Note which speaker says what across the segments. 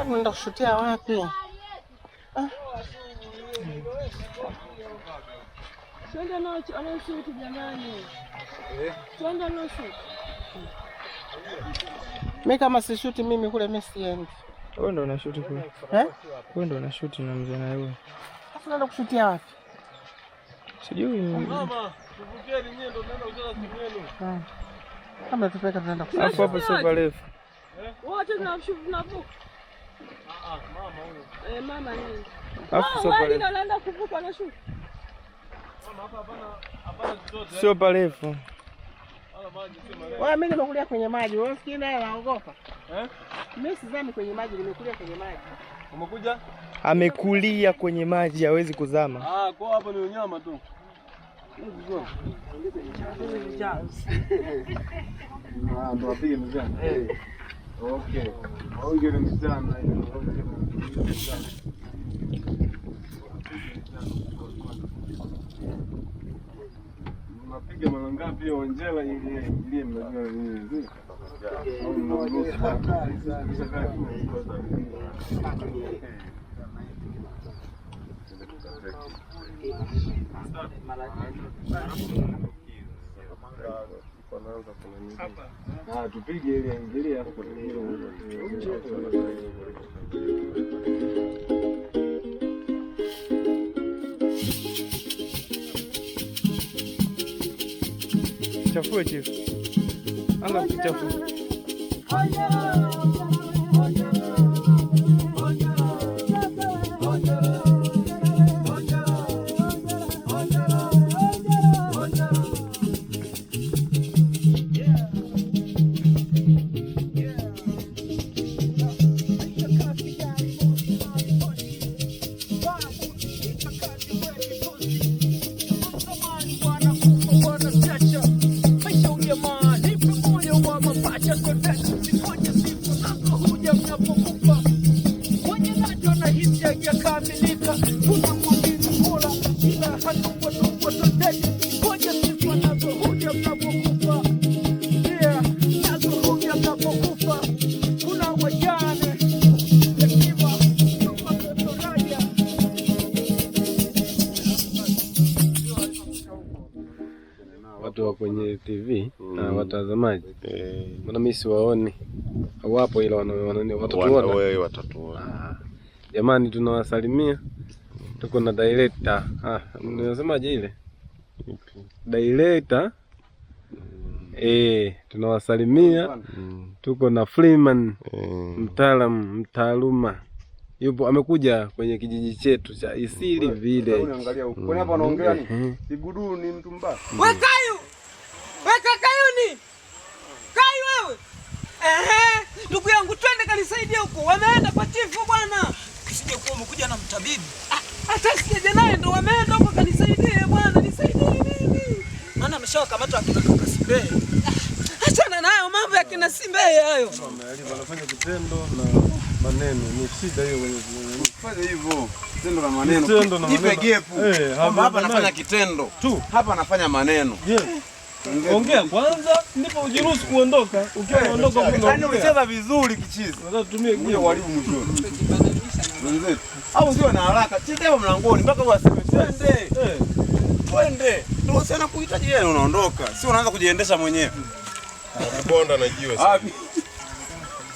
Speaker 1: Unaenda kushutia wapi?
Speaker 2: Twende no shoot jamani. Twende no shoot.
Speaker 1: Mimi kama si shoot mimi kule mimi siendi.
Speaker 3: Wewe ndo una shoot kule. Wewe ndo una shoot na mzee na yule.
Speaker 1: Sasa unaenda kushutia wapi?
Speaker 3: Sijui.
Speaker 4: Mama, tuvukeni nyie ndo tunaenda kucheza simu yenu.
Speaker 1: Kama tupeka tunaenda kushutia.
Speaker 3: Hapo sio parefu.
Speaker 2: Wote tunavuka.
Speaker 4: Mama huyo.
Speaker 2: Mama nini?
Speaker 3: Hapo sio parefu.
Speaker 2: Wewe unaenda kuvuka na shoot.
Speaker 4: Mama hapana zote.
Speaker 3: Sio parefu.
Speaker 1: Wewe mimi nimekulia kwenye maji. Wewe usikii naye anaogopa. Mimi sidhani kwenye maji, nimekulia kwenye maji.
Speaker 4: Umekuja?
Speaker 3: Amekulia kwenye maji, hawezi kuzama.
Speaker 4: Kwa hapo ni unyama tu. Ndo apige mzani. Okay. Au ndio mzani. Unapiga mara ngapi onjela ile mnajua nini? Tupige ile ingilia hapo.
Speaker 3: Chafua chief. Anga kuchafua.
Speaker 4: Watu wa kwenye TV na watazamaji, mbona mimi siwaoni? Hawapo ila watatuona. Jamani, tunawasalimia. Tuko na director. Unasemaje ile? Director. Tunawasalimia. Tuko na Freeman, mtaaluma. Yupo amekuja kwenye kijiji chetu cha Isili vile.
Speaker 5: Unaangalia huko. Kwani hapa anaongea ni? Igudu ni mtu mbaya.
Speaker 2: Wewe Kayu! Wewe Kayu ni? Kayu wewe. Ndugu yangu twende kanisaidia huko. Wameenda kwa chifu bwana. Usije kuwa umekuja na mtabibu. Hata sije naye ndo wameenda huko kanisaidia bwana. Nisaidie nini? Maana ameshawakamata akina Simbe. Achana nayo mambo ya kina Simbe hayo.
Speaker 4: Wanafanya kitendo na maneno. Ni shida hiyo wenye
Speaker 5: Fanya hivyo. Kitendo na maneno. Nipe gepu. Hapa anafanya kitendo tu. Hapa anafanya maneno.
Speaker 4: Ongea kwanza ndipo ujiruhusu kuondoka. Ukiwa unaondoka
Speaker 5: yaani ulicheza vizuri kichizi.
Speaker 4: Unataka tutumie
Speaker 5: kuja walimu mwishoni. Wenzetu. Au sio na haraka. Cheza hapo mlangoni mpaka waseme twende. Twende. Ndio sana kuhitaji yeye unaondoka. Sio unaanza kujiendesha mwenyewe.
Speaker 4: Bonda na jiwe sasa.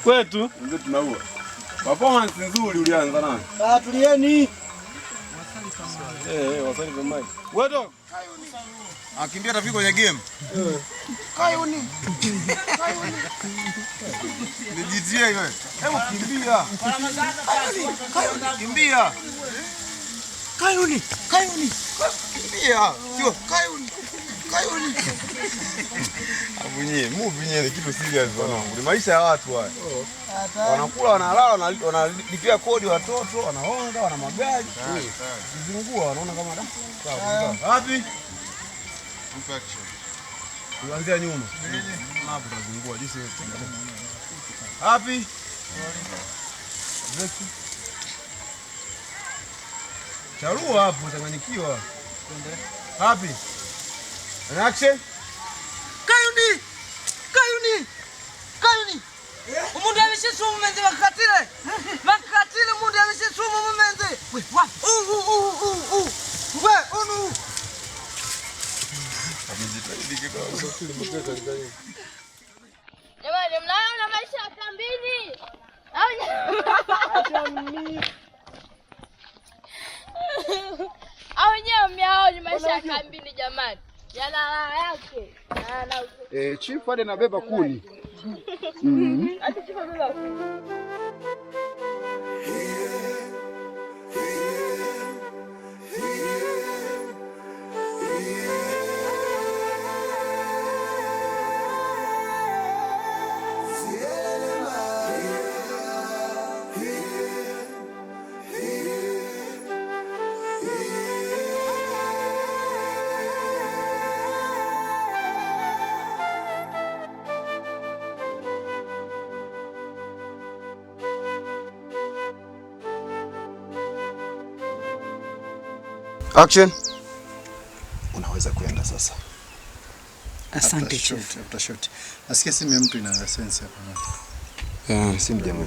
Speaker 4: Kwetu
Speaker 5: ndio tunaua. Performance nzuri ulianza nayo.
Speaker 1: Tulieni.
Speaker 4: Wasali kwa mic. Wewe
Speaker 5: akimbia tafika kwenye game. Kayuni. Ni GTA wewe. Hebu kimbia. Kimbia. Kayuni. Kimbia. Sio Kayuni. Abunye, move nyenye kitu serious wanangu. Ni maisha ya watu haya. Wanakula, wanalala, wanalipia kodi watoto, wanaonga, wana magari. Zingua wanaona kama da. Sawa. Wapi? Infection. Kuanzia nyuma. Hapo tunazungua jinsi wapi? Charua hapo utanganyikiwa. Wapi? Action.
Speaker 2: Kayuni. Umundu ameshasumu mumenzi makatile. Makatile mundu ameshasumu mumenzi. We, wa. We, unu.
Speaker 6: Jamani, mnaona maisha ya kambini? Au nyewe mmeona maisha ya kambini jamani? Yana raha yake.
Speaker 5: Chief hadi nabeba kuni.
Speaker 6: Hata chief beba kuni.
Speaker 5: Action. Unaweza kuenda sasa.
Speaker 3: Asante chief. Utashoot. Nasikia simu ya mtu ina sense hapa.
Speaker 5: Simu jamaa.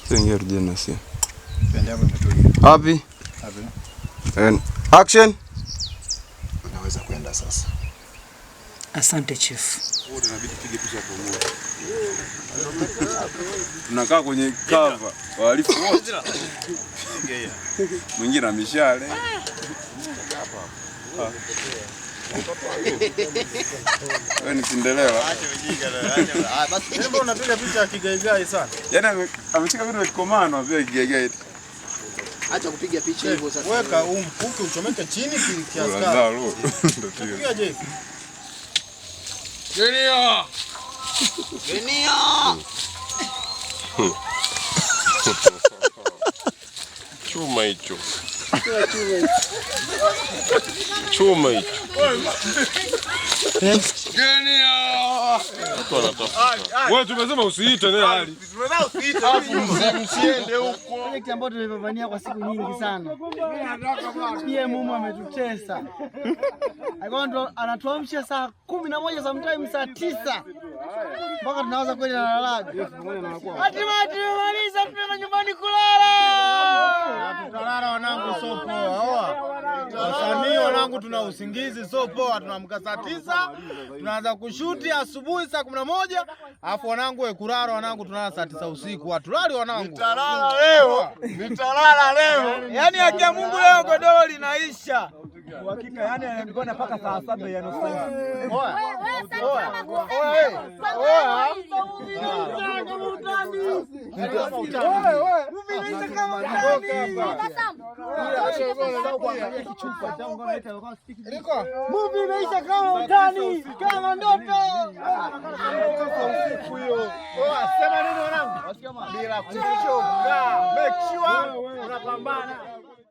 Speaker 5: Sio rudi na simu.
Speaker 3: Twende hapo umetulia.
Speaker 5: Wapi?
Speaker 3: Hapo.
Speaker 5: Action. Unaweza kuenda sasa.
Speaker 3: Asante chief.
Speaker 5: Wote inabidi tupige picha pamoja. Tunakaa kwenye cover. Wahalifu wote. Mwingine ameshale. Wewe ni Cinderella. Acha ujinga na.
Speaker 3: Basi mbona unapiga picha ya kigaigai sana?
Speaker 5: Yaani ameshika vitu vya kikomano vya kigaigai.
Speaker 3: Acha kupiga picha hivyo sasa. Weka mkuki uchomeke chini kiasi
Speaker 5: gani.
Speaker 3: Piga je.
Speaker 2: Genia. Genia.
Speaker 4: Chuma hicho. Chuma hicho.
Speaker 2: Genia.
Speaker 4: Wewe tumesema usiite naye hali.
Speaker 5: Tumesema usiite.
Speaker 3: Msiende huko. Project ambayo tumepambania kwa siku nyingi sana. Pia mumu ametutesa. Alikuwa anatuamsha saa 11 sometimes saa 9. Mpaka tunaanza kwenda na lalaga. Hatimaye tumemaliza, tunaenda nyumbani kulala. Tutalala wanangu, sio poa. Wasanii wanangu, tuna usingizi sio poa. Tunaamka saa 9, tunaanza kushuti asubuhi saa 11, alafu wanangu kulala wanangu tunalala saa 9 usiku. Hatulali wanangu. Nitalala leo. Nitalala leo. Yaani haki ya Mungu leo godoro linaisha. Hakika yani nilikuwa napaka saa 7 ya nusu. Oa. Movie imeisha kama utani, kama ndoto. Sema nini wanangu? Bila kuchoka. Make sure unapambana.